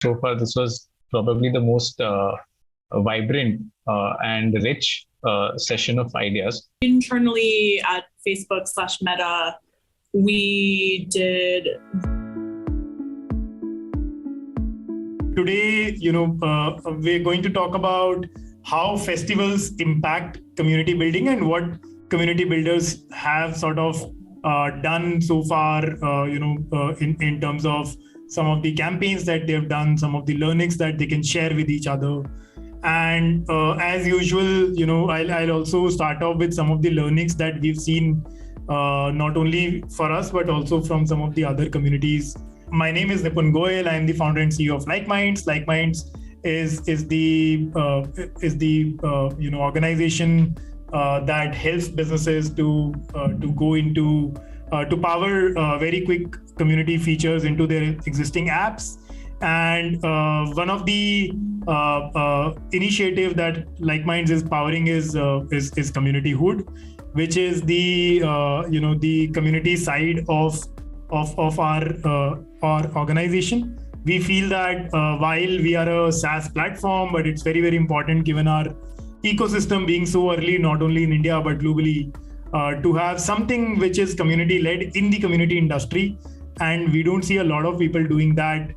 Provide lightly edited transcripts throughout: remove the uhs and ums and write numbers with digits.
So far, this was probably the most vibrant and rich session of ideas. Internally at Facebook/Meta, we did. Today, we're going to talk about how festivals impact community building and what community builders have sort of done so far, in terms of some of the campaigns that they've done, some of the learnings that they can share with each other. And as usual, I'll also start off with some of the learnings that we've seen, not only for us, but also from some of the other communities. My name is Nipun Goyal. I am the founder and CEO of LikeMinds. LikeMinds is the organization that helps businesses to go into to power very quick community features into their existing apps. And one of the initiative that LikeMinds is powering is Community Hood, which is the the community side of our organization. We feel that while we are a SaaS platform, but it's very, very important given our ecosystem being so early, not only in India but globally, to have something which is community led in the community industry. And we don't see a lot of people doing that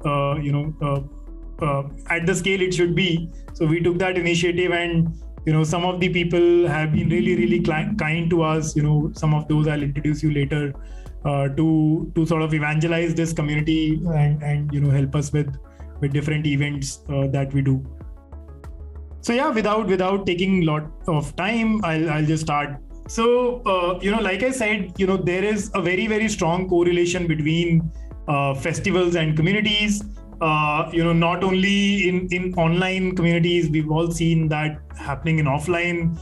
at the scale it should be. So we took that initiative, and some of the people have been really, really kind to us. Some of those I'll introduce you later, to sort of evangelize this community and help us with different events that we do. So yeah, without taking a lot of time, I'll just start. So like I said, there is a very, very strong correlation between festivals and communities. Not only in online communities, we've all seen that happening in offline.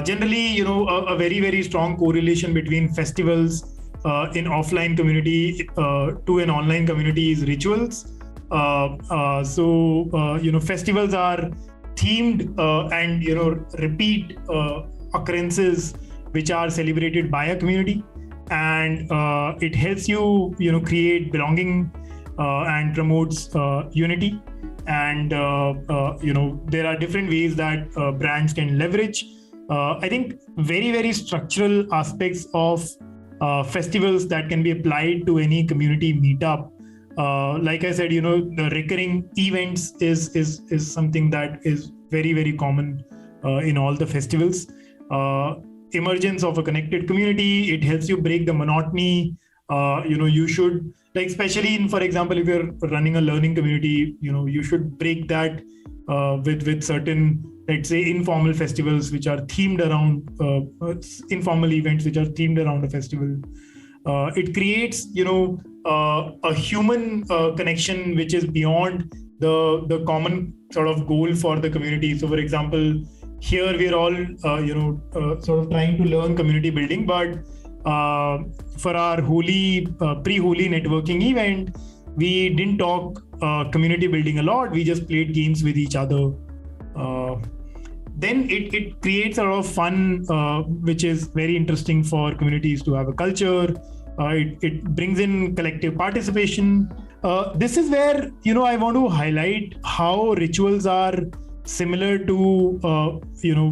Generally, a very, very strong correlation between festivals in offline community to an online community is rituals. Festivals are themed and repeat occurrences which are celebrated by a community, and it helps you create belonging and promotes unity. And there are different ways that brands can leverage. I think very, very structural aspects of festivals that can be applied to any community meetup. Like I said, the recurring events is something that is very, very common in all the festivals. Emergence of a connected community, it helps you break the monotony. You should, like, especially in, for example, if you're running a learning community, you should break that with certain, let's say, informal festivals which are themed around informal events which are themed around a festival. It creates a human connection which is beyond the common sort of goal for the community. So for example, here we're all sort of trying to learn community building, but for our Holi pre-Holi networking event, we didn't talk community building a lot. We just played games with each other. Then it creates a lot of fun, which is very interesting for communities to have a culture. It brings in collective participation. This is where I want to highlight how rituals are similar to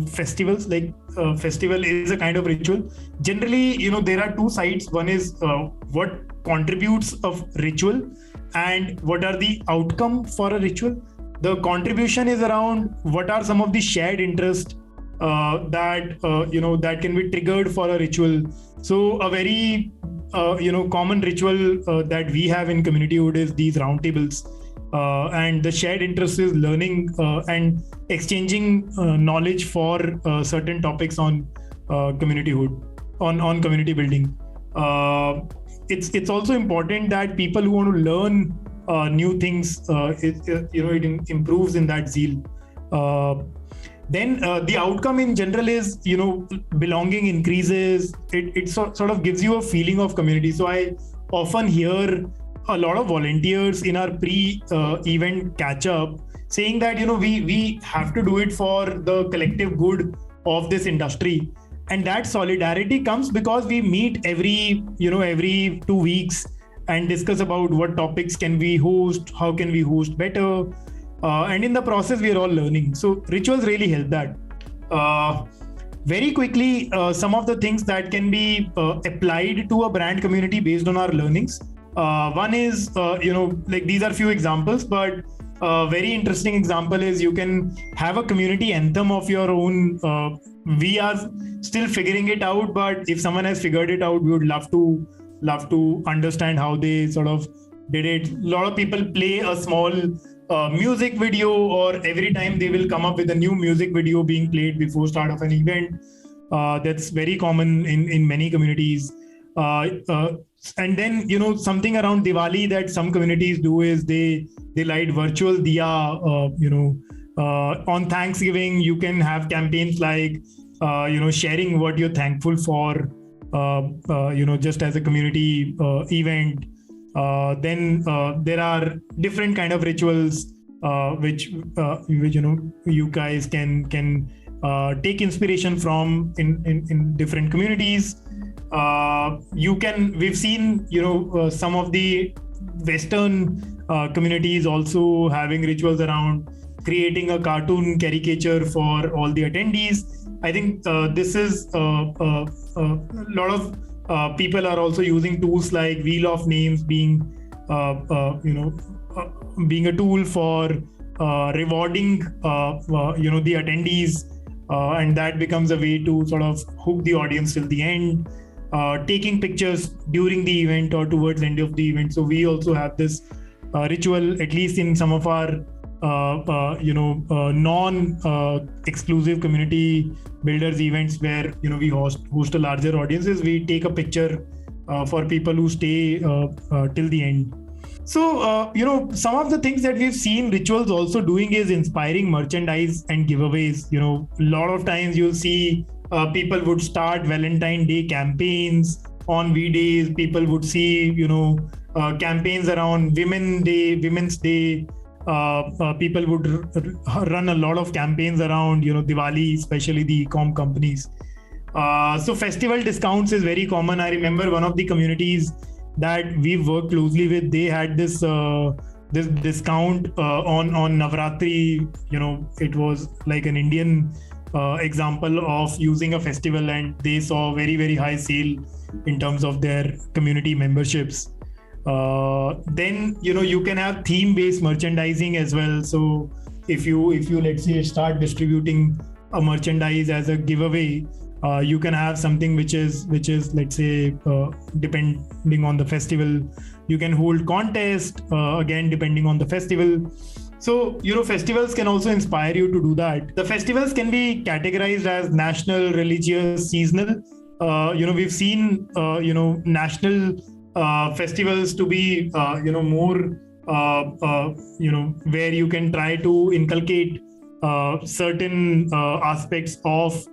festivals. Like festival is a kind of ritual. Generally, there are two sides. One is what contributes of ritual and what are the outcome for a ritual. The contribution is around what are some of the shared interests that can be triggered for a ritual. So a very common ritual that we have in Community Hood is these roundtables. And the shared interest is learning and exchanging knowledge for certain topics on Community Hood, on community building. It's also important that people who want to learn new things, it improves in that zeal. Then the outcome in general is, belonging increases. It sort of gives you a feeling of community. So I often hear a lot of volunteers in our pre-event catch-up saying that, we have to do it for the collective good of this industry. And that solidarity comes because we meet every 2 weeks and discuss about what topics can we host, how can we host better. And in the process, we are all learning. So rituals really help that. Very quickly, some of the things that can be applied to a brand community based on our learnings. One is, like these are few examples, but a very interesting example is you can have a community anthem of your own. We are still figuring it out, but if someone has figured it out, we would love to understand how they sort of did it. A lot of people play a small music video, or every time they will come up with a new music video being played before start of an event. That's very common in many communities. And then, something around Diwali that some communities do is they light virtual diya. On Thanksgiving, you can have campaigns like, sharing what you're thankful for, just as a community event. Then there are different kind of rituals which you guys can take inspiration from in different communities. We've seen some of the Western communities also having rituals around creating a cartoon caricature for all the attendees. I think this is a lot of people are also using tools like Wheel of Names being a tool for rewarding the attendees, and that becomes a way to sort of hook the audience till the end. Taking pictures during the event or towards the end of the event. So we also have this ritual, at least in some of our non-exclusive community builders events where we host a larger audiences. We take a picture for people who stay till the end. So some of the things that we've seen rituals also doing is inspiring merchandise and giveaways. A lot of times you'll see people would start Valentine Day campaigns on V-Days. People would see campaigns around Women's Day. People would run a lot of campaigns around Diwali, especially the e-com companies. So festival discounts is very common. I remember one of the communities that we worked closely with, they had this discount on Navratri. It was like an Indian example of using a festival, and they saw very, very high sale in terms of their community memberships. Then you can have theme-based merchandising as well. So if you let's say start distributing a merchandise as a giveaway, you can have something which is let's say depending on the festival. You can hold contest again depending on the festival. So festivals can also inspire you to do that. The festivals can be categorized as national, religious, seasonal. We've seen national festivals to be more where you can try to inculcate certain aspects of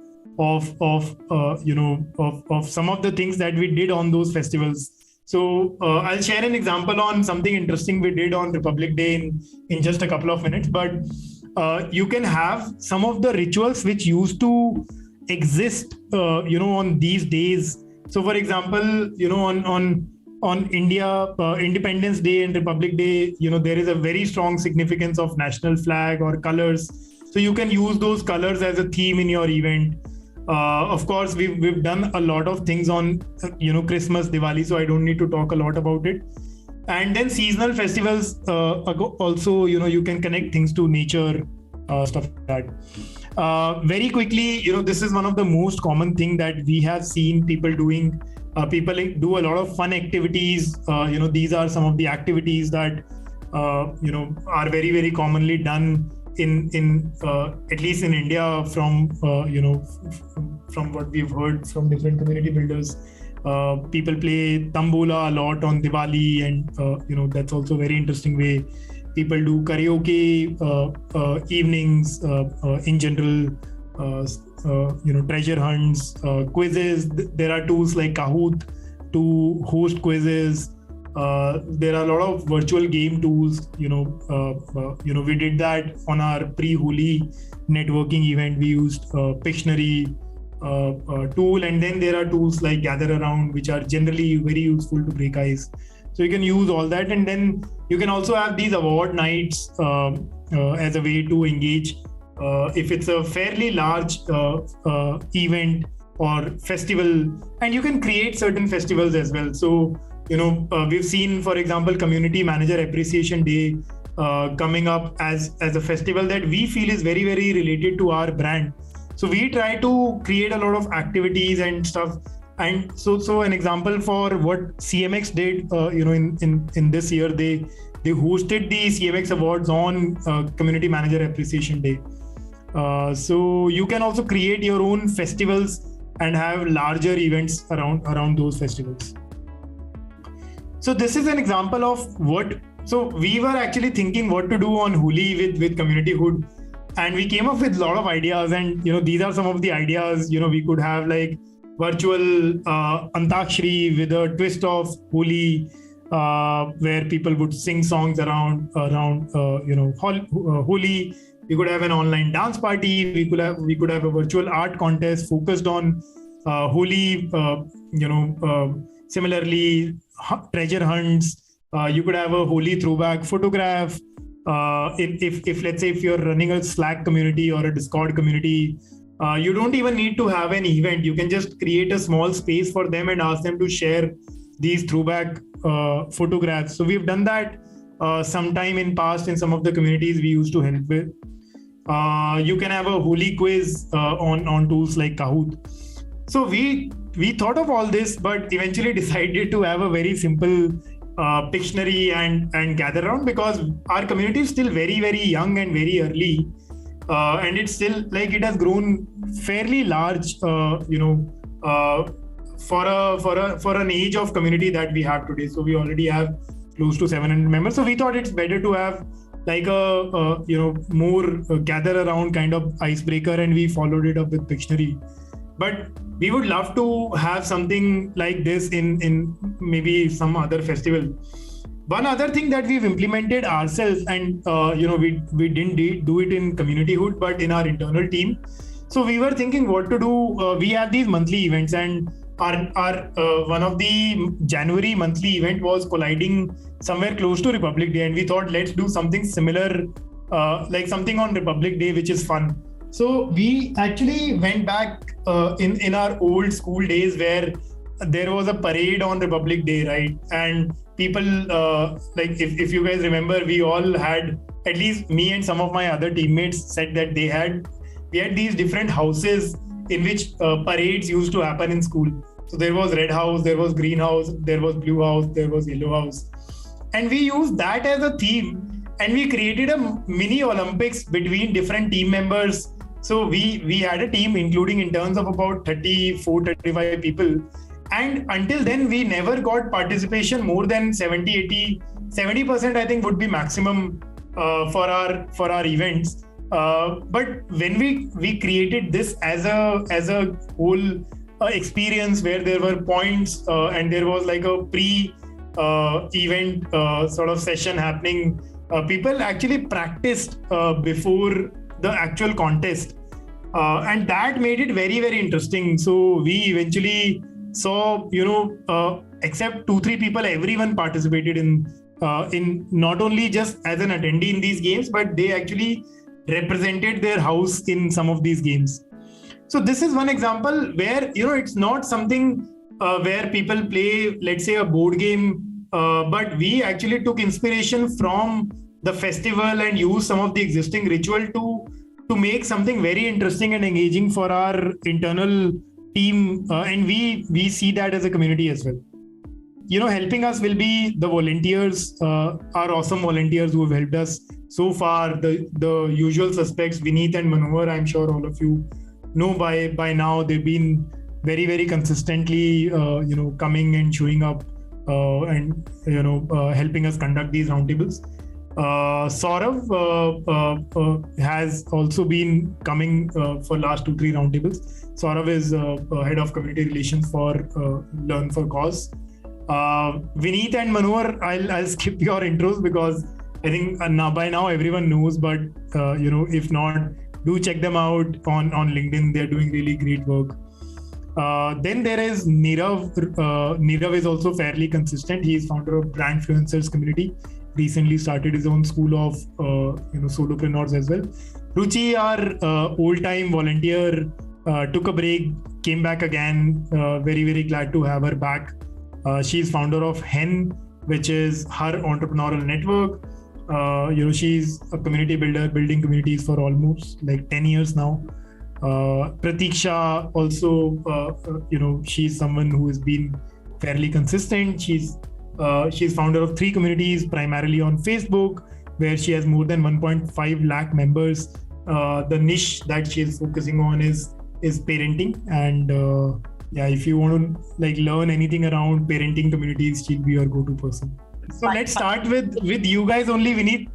some of the things that we did on those festivals. So I'll share an example on something interesting we did on Republic Day in just a couple of minutes. But you can have some of the rituals which used to exist on these days. So for example, on India, Independence Day and Republic Day, there is a very strong significance of national flag or colors. So you can use those colors as a theme in your event. Of course, we've done a lot of things on Christmas, Diwali, so I don't need to talk a lot about it. And then seasonal festivals also, you can connect things to nature, stuff like that. Very quickly, this is one of the most common thing that we have seen people doing. People do a lot of fun activities. These are some of the activities that are very, very commonly done in at least in India from what we've heard from different community builders. People play tambola a lot on Diwali, and that's also a very interesting way. People do karaoke evenings in general. Treasure hunts, quizzes. There are tools like Kahoot to host quizzes. There are a lot of virtual game tools. We did that on our pre-Holi networking event. We used Pictionary tool, and then there are tools like Gather Around, which are generally very useful to break ice. So you can use all that, and then you can also have these award nights as a way to engage. If it's a fairly large event or festival, and you can create certain festivals as well. So, we've seen, for example, Community Manager Appreciation Day coming up as a festival that we feel is very, very related to our brand. So we try to create a lot of activities and stuff. And so an example for what CMX did, in this year, they hosted the CMX Awards on Community Manager Appreciation Day. So you can also create your own festivals and have larger events around those festivals. So this is an example of what. So we were actually thinking what to do on Holi with Community Hood, and we came up with a lot of ideas. And these are some of the ideas. We could have like virtual Antakshari with a twist of Holi, where people would sing songs around Holi. We could have an online dance party. We could have a virtual art contest focused on Holi. Similarly, treasure hunts. You could have a Holi throwback photograph. If let's say if you're running a Slack community or a Discord community, you don't even need to have an event. You can just create a small space for them and ask them to share these throwback photographs. So we've done that sometime in past in some of the communities we used to help with. You can have a Holi quiz on tools like Kahoot. So we thought of all this, but eventually decided to have a very simple Pictionary and gather around, because our community is still very, very young and very early, and it's still like it has grown fairly large, for an age of community that we have today. So we already have close to 700 members. So we thought it's better to have like a more gather around kind of icebreaker, and we followed it up with Pictionary. But we would love to have something like this in maybe some other festival. One other thing that we've implemented ourselves, and we didn't do it in Community Hood, but in our internal team. So we were thinking what to do. We have these monthly events, and our one of the January monthly event was colliding somewhere close to Republic Day, and we thought let's do something similar, like something on Republic Day, which is fun. So we actually went back in our old school days where there was a parade on Republic Day, right? And people, like if you guys remember, we all had, at least me and some of my other teammates said that we had these different houses in which parades used to happen in school. So there was red house, there was green house, there was blue house, there was yellow house. And we used that as a theme, and we created a mini Olympics between different team members. So we had a team including interns of about 34-35 people, and until then we never got participation more than 70% I think would be maximum for our events. But when we created this as a whole experience where there were points and there was like a pre-event sort of session happening, people actually practiced before the actual contest, and that made it very, very interesting. So we eventually saw, except 2-3 people, everyone participated in not only just as an attendee in these games, but they actually represented their house in some of these games. So this is one example where it's not something where people play, let's say, a board game, but we actually took inspiration from the festival and use some of the existing ritual to make something very interesting and engaging for our internal team, and we see that as a community as well. Helping us will be the volunteers, our awesome volunteers who have helped us so far. The usual suspects, Vineet and Manohar, I'm sure all of you know by now. They've been very, very consistently coming and showing up and helping us conduct these roundtables. Saurav has also been coming for last 2-3 roundtables. Saurav is head of community relations for Learn for Cause. Vineet and Manohar, I'll skip your intros because I think by now everyone knows, but if not, do check them out on LinkedIn. They're doing really great work. Then there is Nirav. Nirav is also fairly consistent. He is founder of Brandfluencers community. Recently started his own school of solopreneurs as well. Ruchi, our old-time volunteer, took a break, came back again. Very, very glad to have her back. She's founder of Hen, which is her entrepreneurial network. She's a community builder, building communities for almost like 10 years now. Pratiksha also, she's someone who has been fairly consistent. She's founder of 3 communities, primarily on Facebook, where she has more than 1.5 lakh members. The niche that she is focusing on is parenting, and if you want to like learn anything around parenting communities, she'll be your go-to person. So let's start with you guys only, Vineet.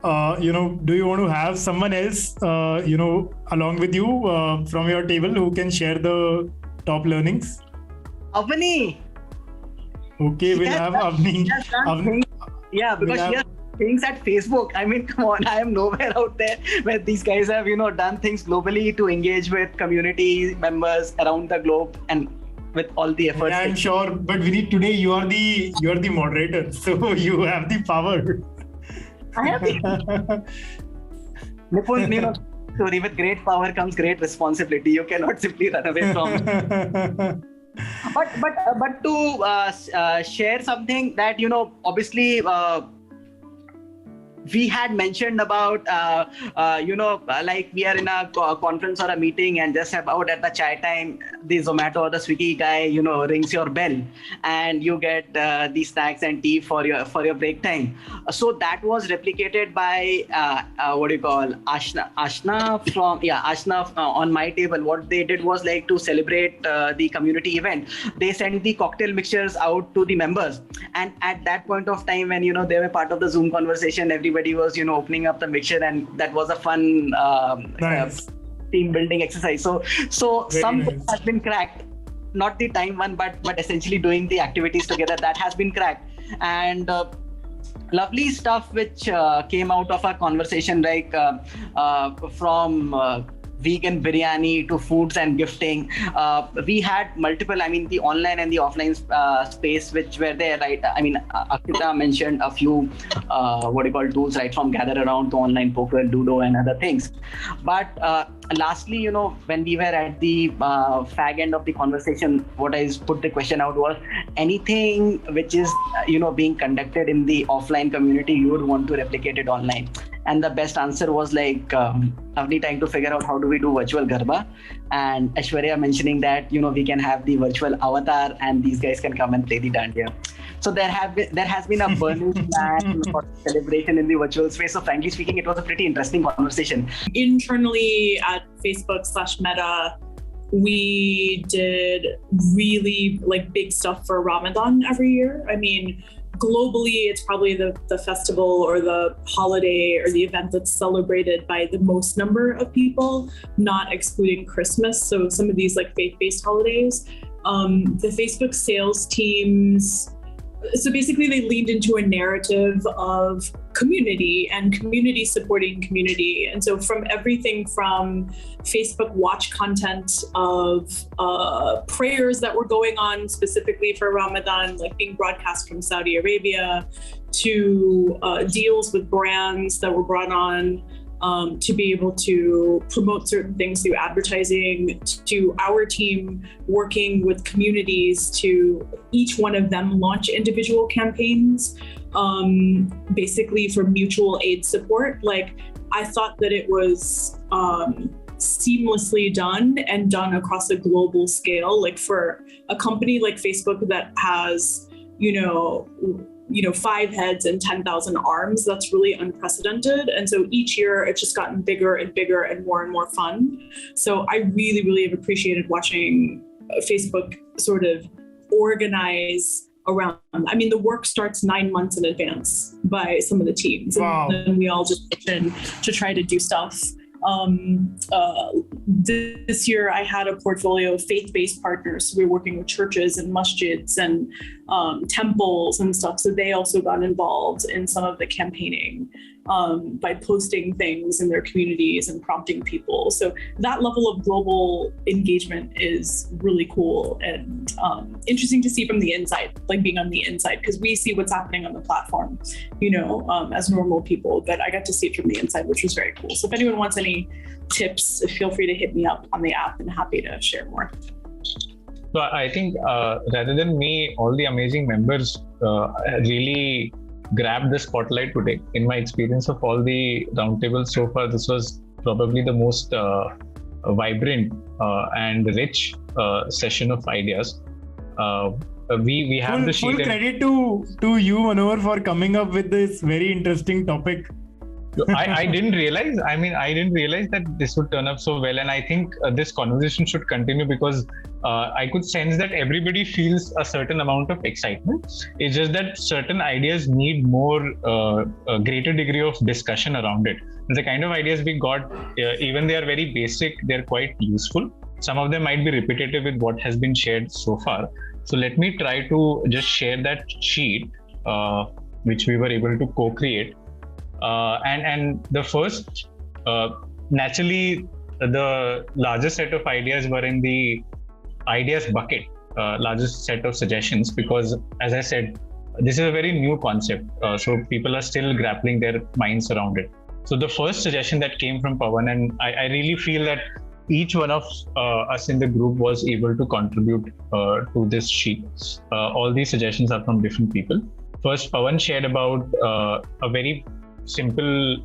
Do you want to have someone else, along with you from your table who can share the top learnings? Avani. Okay, we'll have Avani. Yeah, because she has things at Facebook. I mean, come on, I am nowhere out there where these guys have, done things globally to engage with community members around the globe and with all the efforts. Yeah, I'm sure. But Vineet, today you are the moderator, so you have the power. I have the Nipun, story, with great power comes great responsibility. You cannot simply run away from it. But to share something that obviously we had mentioned about like we are in a conference or a meeting, and just about at the chai time the Zomato or the Swiggy guy rings your bell and you get the snacks and tea for your break time. So that was replicated by Ashna from on my table. What they did was, like, to celebrate the community event, they sent the cocktail mixtures out to the members, and at that point of time when they were part of the Zoom conversation, everybody was opening up the mixture, and that was a fun nice. Team building exercise. So something nice. has been cracked, not the time one, but essentially doing the activities together, that has been cracked. And lovely stuff which came out of our conversation, like from vegan biryani to foods and gifting. We had multiple, the online and the offline space which were there, right? Akita mentioned a few tools, right, from Gather Around to online poker, Ludo, and other things. But lastly, when we were at the fag end of the conversation, what I put the question out was, anything which is being conducted in the offline community, you would want to replicate it online. And the best answer was like Avni trying to figure out how do we do virtual Garba, and Aishwarya mentioning that we can have the virtual avatar and these guys can come and play the dandiya. So there has been a burning plan for celebration in the virtual space. So frankly speaking, it was a pretty interesting conversation. Internally at Facebook/Meta, we did really big stuff for Ramadan every year. Globally, it's probably the festival or the holiday or the event that's celebrated by the most number of people, not excluding Christmas. So some of these faith-based holidays, the Facebook sales teams, so basically they leaned into a narrative of community and community supporting community. And so from everything from Facebook watch content of prayers that were going on specifically for Ramadan, being broadcast from Saudi Arabia, to deals with brands that were brought on to be able to promote certain things through advertising, to our team working with communities to each one of them launch individual campaigns, basically for mutual aid support. I thought that it was seamlessly done and done across a global scale. For a company like Facebook that has, 5 heads and 10,000 arms, that's really unprecedented. And so each year it's just gotten bigger and bigger and more fun. So I really, really have appreciated watching Facebook sort of organize around. The work starts 9 months in advance by some of the teams. Wow. And then we all just pitch in to try to do stuff. This year I had a portfolio of faith-based partners. So we were working with churches and masjids and temples and stuff. So they also got involved in some of the campaigning. by posting things in their communities and prompting people. So that level of global engagement is really cool and interesting to see from the inside, like being on the inside, because we see what's happening on the platform, as normal people, but I got to see it from the inside, which was very cool. So if anyone wants any tips, feel free to hit me up on the app and happy to share more. So I think rather than me, all the amazing members really grabbed the spotlight today. In my experience of all the roundtables so far, this was probably the most vibrant and rich session of ideas. We have the sheet. Full credit to you, Manohar, for coming up with this very interesting topic. I didn't realize. I didn't realize that this would turn up so well, and I think this conversation should continue because I could sense that everybody feels a certain amount of excitement. It's just that certain ideas need more, a greater degree of discussion around it. And the kind of ideas we got, even they are very basic, they're quite useful. Some of them might be repetitive with what has been shared so far. So let me try to just share that sheet, which we were able to co-create. And the first, naturally, the largest set of ideas were in the ideas bucket, largest set of suggestions, because as I said, this is a very new concept. So people are still grappling their minds around it. So the first suggestion that came from Pawan, and I really feel that each one of us in the group was able to contribute to this sheet. All these suggestions are from different people. First, Pawan shared about a very simple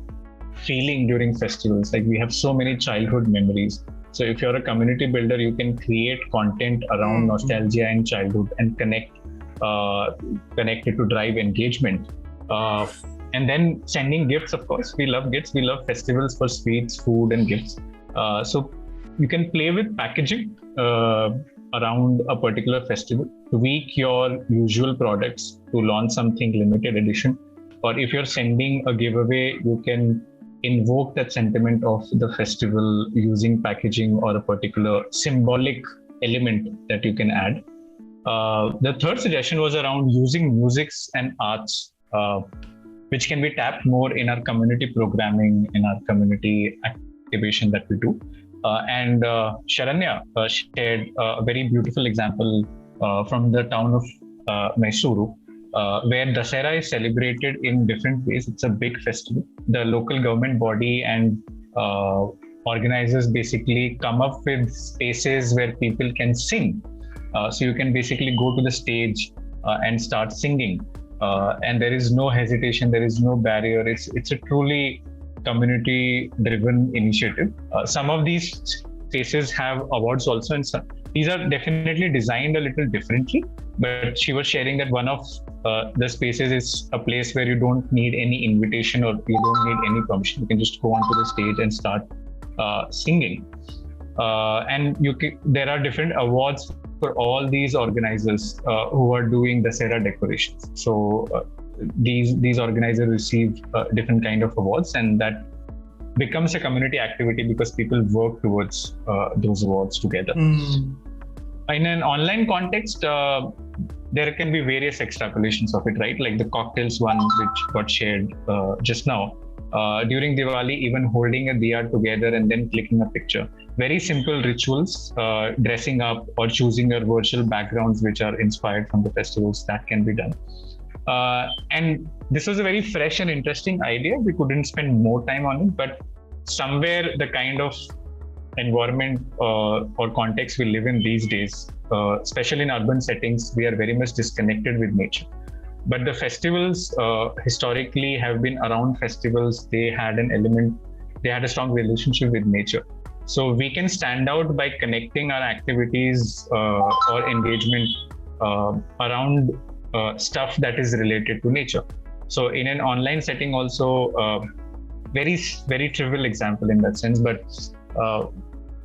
feeling during festivals. Like we have so many childhood memories. So if you're a community builder, you can create content around nostalgia and childhood and connect it to drive engagement. And then sending gifts, of course. We love gifts. We love festivals for sweets, food, and gifts. So you can play with packaging around a particular festival, tweak your usual products to launch something limited edition. Or if you're sending a giveaway, you can invoke that sentiment of the festival using packaging or a particular symbolic element that you can add. The third suggestion was around using musics and arts, which can be tapped more in our community programming, in our community activation that we do. And Sharanya shared a very beautiful example from the town of Mysuru, where Dussehra is celebrated in different ways. It's a big festival. The local government body and organizers basically come up with spaces where people can sing. So you can basically go to the stage and start singing. And there is no hesitation, there is no barrier. It's a truly community-driven initiative. Some of these spaces have awards also, and these are definitely designed a little differently. But she was sharing that one of the spaces is a place where you don't need any invitation or you don't need any permission. You can just go onto the stage and start singing. And there are different awards for all these organizers who are doing Dussehra decorations. So these organizers receive different kind of awards, and that becomes a community activity because people work towards those awards together. In an online context, there can be various extrapolations of it, right? Like the cocktails one, which got shared just now. During Diwali, even holding a diya together and then clicking a picture. Very simple rituals, dressing up or choosing your virtual backgrounds, which are inspired from the festivals, that can be done. And this was a very fresh and interesting idea. We couldn't spend more time on it, but somewhere the kind of environment or context we live in these days, especially in urban settings, we are very much disconnected with nature. But the festivals historically have been around festivals. They had a strong relationship with nature. So we can stand out by connecting our activities or engagement around stuff that is related to nature. So in an online setting also, very, very trivial example in that sense, but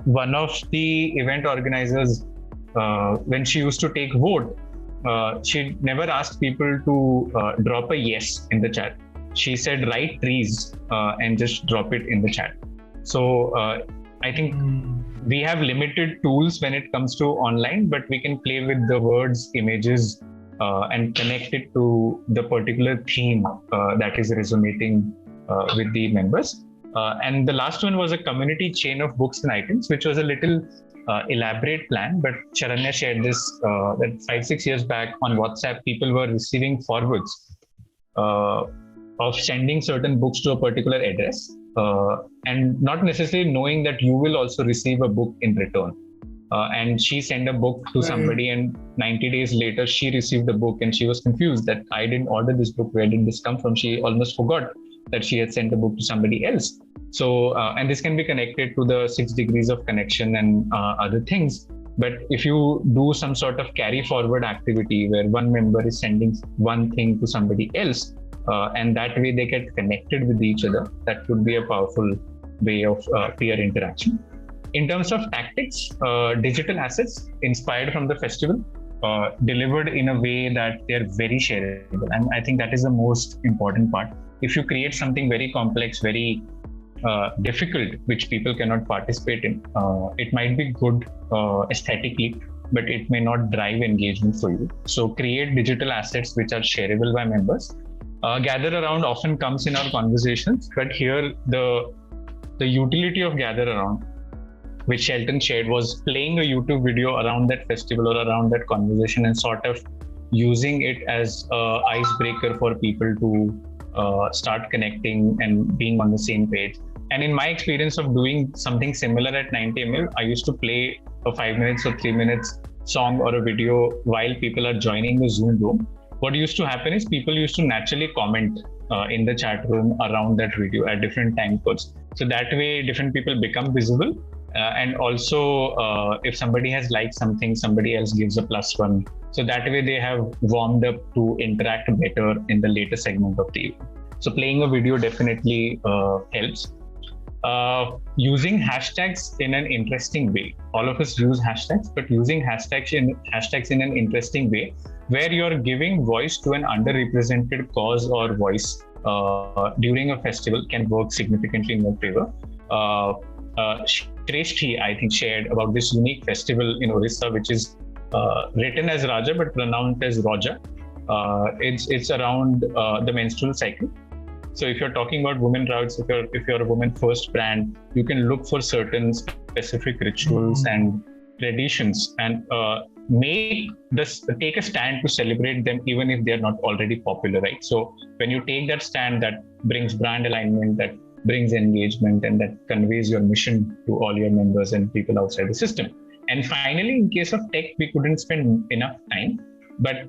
one of the event organizers, when she used to take vote, she never asked people to drop a yes in the chat. She said, write trees and just drop it in the chat. So I think we have limited tools when it comes to online, but we can play with the words, images, and connect it to the particular theme that is resonating with the members. And the last one was a community chain of books and items, which was a little elaborate plan. But Sharanya shared this that 5-6 years back on WhatsApp, people were receiving forwards of sending certain books to a particular address, and not necessarily knowing that you will also receive a book in return. And she sent a book to somebody, and 90 days later she received a book, and she was confused that I didn't order this book. Where did this come from? She almost forgot that she had sent a book to somebody else. So, and this can be connected to the 6 degrees of connection and other things. But if you do some sort of carry forward activity where one member is sending one thing to somebody else, and that way they get connected with each other, that could be a powerful way of peer interaction. In terms of tactics, digital assets inspired from the festival, delivered in a way that they're very shareable. And I think that is the most important part. If you create something very complex, very difficult, which people cannot participate in, it might be good aesthetically, but it may not drive engagement for you. So create digital assets which are shareable by members. Gather around often comes in our conversations, but here the utility of gather around, which Shelton shared, was playing a YouTube video around that festival or around that conversation and sort of using it as an icebreaker for people to start connecting and being on the same page. And in my experience of doing something similar at 90ml, I used to play a 5 minutes or 3 minutes song or a video while people are joining the Zoom room. What used to happen is people used to naturally comment in the chat room around that video at different time codes. So that way, different people become visible. And also, if somebody has liked something, somebody else gives a +1. So that way they have warmed up to interact better in the later segment of the evening. So playing a video definitely helps. Using hashtags in an interesting way. All of us use hashtags, but using hashtags in an interesting way, where you're giving voice to an underrepresented cause or voice during a festival, can work significantly in your favor. Shreshti, I think, shared about this unique festival in Orissa, which is written as Raja but pronounced as Roja. It's around the menstrual cycle. So if you're talking about women routes, if you're a women first brand, you can look for certain specific rituals and traditions and take a stand to celebrate them, even if they're not already popular, right? So when you take that stand, that brings brand alignment, that brings engagement, and that conveys your mission to all your members and people outside the system. And finally, in case of tech, we couldn't spend enough time, but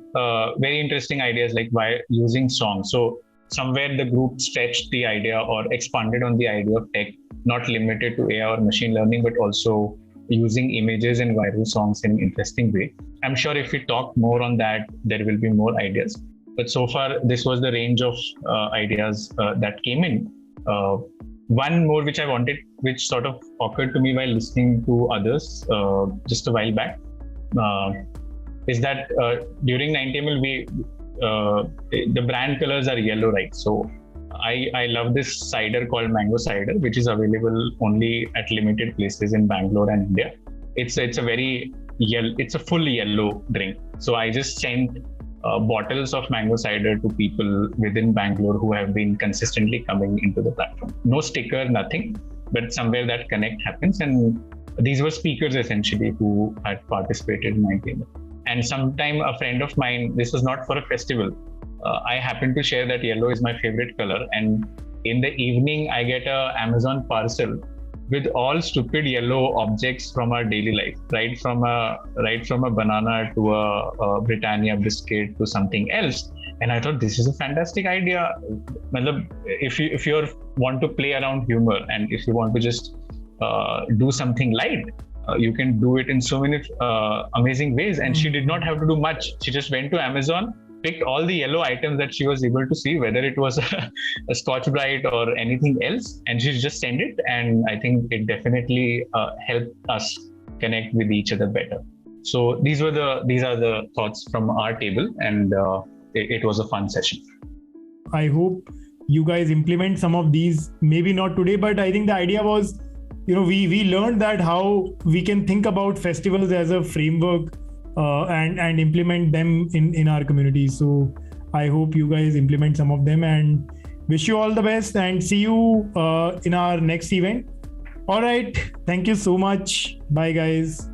very interesting ideas like why using songs. So somewhere the group stretched the idea or expanded on the idea of tech, not limited to AI or machine learning, but also using images and viral songs in an interesting way. I'm sure if we talk more on that, there will be more ideas. But so far, this was the range of ideas that came in. One more which sort of occurred to me while listening to others just a while back, is that during 90ml, the brand colors are yellow, right? So I love this cider called mango cider, which is available only at limited places in Bangalore and India. It's a full yellow drink. So I just sent bottles of mango cider to people within Bangalore who have been consistently coming into the platform. No sticker, nothing, but somewhere that connect happens. And these were speakers essentially who had participated in 90ml. And sometime a friend of mine, this was not for a festival, I happened to share that yellow is my favorite color. And in the evening, I get a Amazon parcel with all stupid yellow objects from our daily life, right from a banana to a Britannia biscuit to something else. And I thought this is a fantastic idea. If you want to play around humor and if you want to just do something light, you can do it in so many amazing ways. And she did not have to do much. She just went to Amazon, picked all the yellow items that she was able to see, whether it was a Scotch Brite or anything else, and she just sent it. And I think it definitely helped us connect with each other better. So these are the thoughts from our table, and it was a fun session. I hope you guys implement some of these, maybe not today, but I think the idea was, we learned that how we can think about festivals as a framework and implement them in our community. So I hope you guys implement some of them, and Wish you all the best and see you in our next event. All right. Thank you so much. Bye, guys.